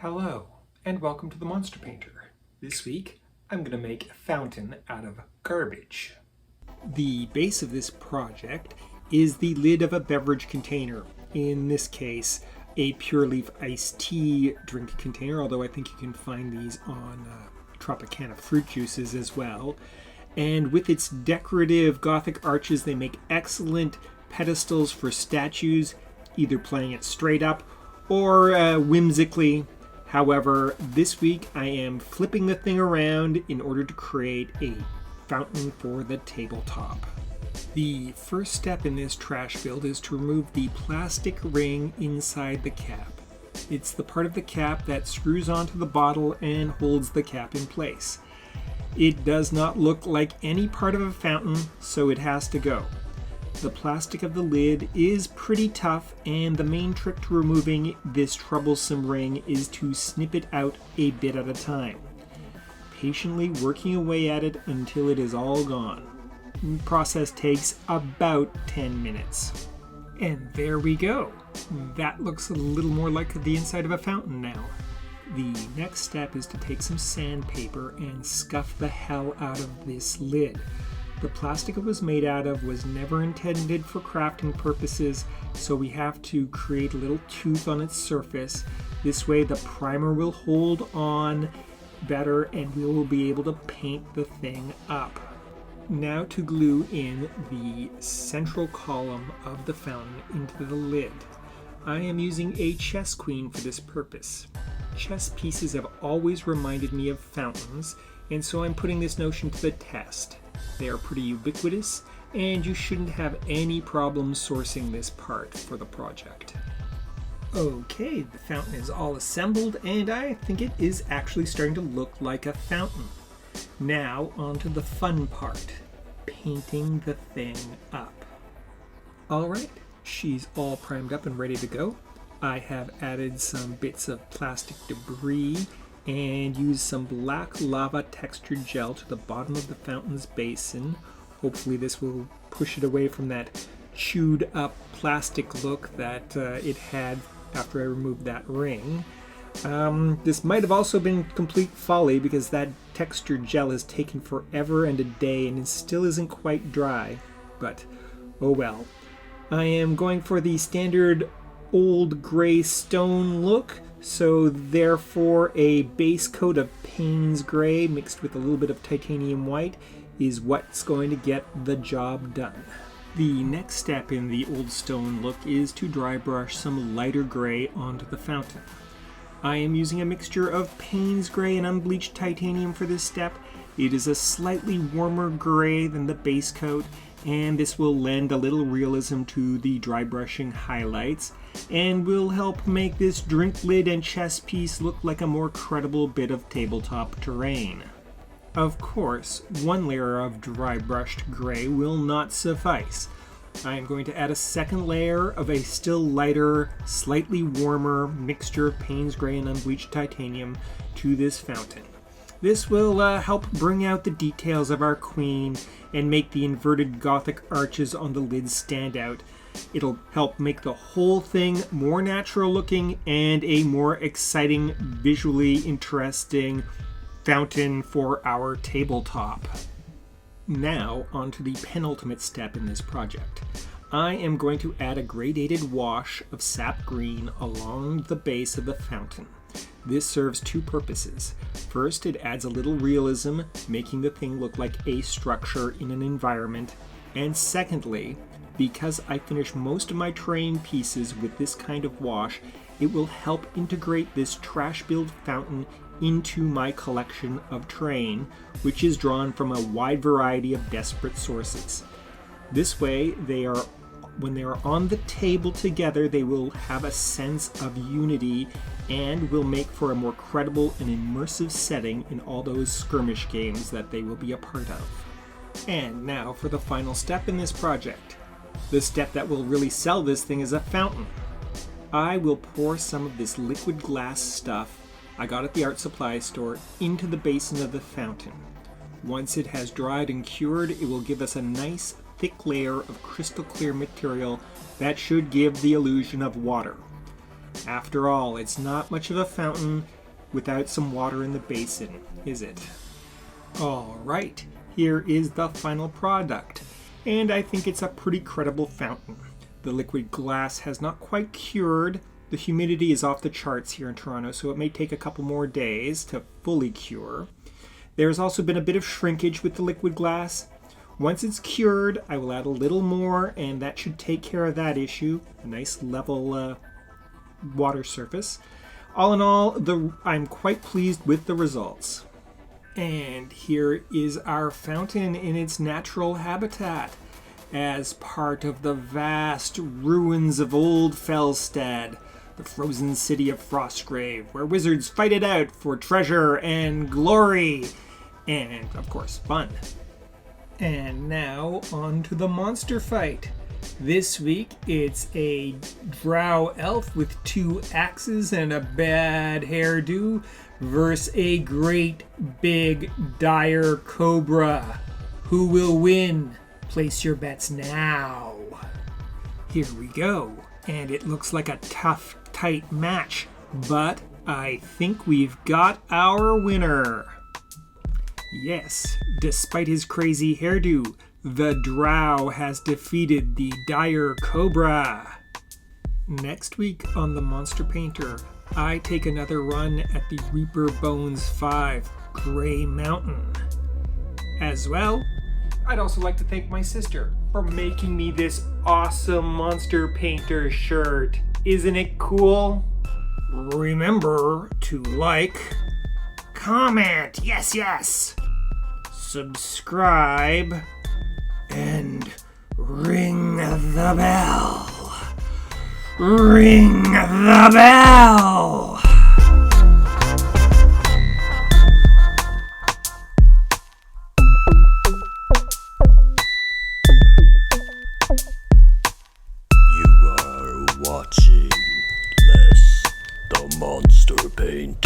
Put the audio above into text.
Hello, and welcome to the Monster Painter. This week, I'm going to make a fountain out of garbage. The base of this project is the lid of a beverage container. In this case, a Pure Leaf iced tea drink container, although I think you can find these on Tropicana fruit juices as well. And with its decorative Gothic arches, they make excellent pedestals for statues, either playing it straight up or whimsically. However, this week I am flipping the thing around in order to create a fountain for the tabletop. The first step in this trash build is to remove the plastic ring inside the cap. It's the part of the cap that screws onto the bottle and holds the cap in place. It does not look like any part of a fountain, so it has to go. The plastic of the lid is pretty tough, and the main trick to removing this troublesome ring is to snip it out a bit at a time, patiently working away at it until it is all gone. The process takes about 10 minutes. And there we go. That looks a little more like the inside of a fountain now. The next step is to take some sandpaper and scuff the hell out of this lid. The plastic it was made out of was never intended for crafting purposes, so we have to create a little tooth on its surface. This way the primer will hold on better and we will be able to paint the thing up. Now to glue in the central column of the fountain into the lid. I am using a chess queen for this purpose. Chess pieces have always reminded me of fountains, and so I'm putting this notion to the test. They are pretty ubiquitous, and you shouldn't have any problems sourcing this part for the project. Okay, the fountain is all assembled, and I think it is actually starting to look like a fountain. Now, on to the fun part, painting the thing up. Alright, she's all primed up and ready to go. I have added some bits of plastic debris and use some black lava textured gel to the bottom of the fountain's basin. Hopefully this will push it away from that chewed up plastic look that it had after I removed that ring. This might have also been complete folly because that textured gel has taken forever and a day and it still isn't quite dry, but oh well. I am going for the standard old gray stone look. So therefore a base coat of Payne's gray mixed with a little bit of titanium white is what's going to get the job done. The next step in the old stone look is to dry brush some lighter gray onto the fountain. I am using a mixture of Payne's gray and unbleached titanium for this step. It is a slightly warmer gray than the base coat, and this will lend a little realism to the dry brushing highlights and will help make this drink lid and chess piece look like a more credible bit of tabletop terrain. Of course, one layer of dry brushed gray will not suffice. I am going to add a second layer of a still lighter, slightly warmer mixture of Payne's gray and unbleached titanium to this fountain. This will help bring out the details of our queen and make the inverted Gothic arches on the lid stand out. It'll help make the whole thing more natural looking and a more exciting, visually interesting fountain for our tabletop. Now onto the penultimate step in this project. I am going to add a gradated wash of sap green along the base of the fountain. This serves two purposes. First, it adds a little realism, making the thing look like a structure in an environment. And secondly, because I finish most of my terrain pieces with this kind of wash, it will help integrate this trash build fountain into my collection of terrain, which is drawn from a wide variety of desperate sources. This way, when they are on the table together, they will have a sense of unity and will make for a more credible and immersive setting in all those skirmish games that they will be a part of. And now for the final step in this project. The step that will really sell this thing as a fountain. I will pour some of this liquid glass stuff I got at the art supply store into the basin of the fountain. Once it has dried and cured, it will give us a nice thick layer of crystal clear material that should give the illusion of water. After all, it's not much of a fountain without some water in the basin, is it? All right, here is the final product, and I think it's a pretty credible fountain. The liquid glass has not quite cured. The humidity is off the charts here in Toronto, so it may take a couple more days to fully cure. There's also been a bit of shrinkage with the liquid glass. Once it's cured, I will add a little more, and that should take care of that issue. A nice level water surface. All in all, I'm quite pleased with the results. And here is our fountain in its natural habitat, as part of the vast ruins of Old Fellstead, the frozen city of Frostgrave, where wizards fight it out for treasure and glory, and, of course, fun. And now, on to the monster fight. This week, it's a drow elf with 2 axes and a bad hairdo versus a great big dire cobra. Who will win? Place your bets now. Here we go. And it looks like a tough, tight match, but I think we've got our winner. Yes, despite his crazy hairdo, the drow has defeated the dire cobra. Next week on The Monster Painter, I take another run at the Reaper Bones 5 Grey Mountain. As well, I'd also like to thank my sister for making me this awesome Monster Painter shirt. Isn't it cool? Remember to like, comment, yes, subscribe, and ring the bell. Ring the bell! You are watching the Monster Painter.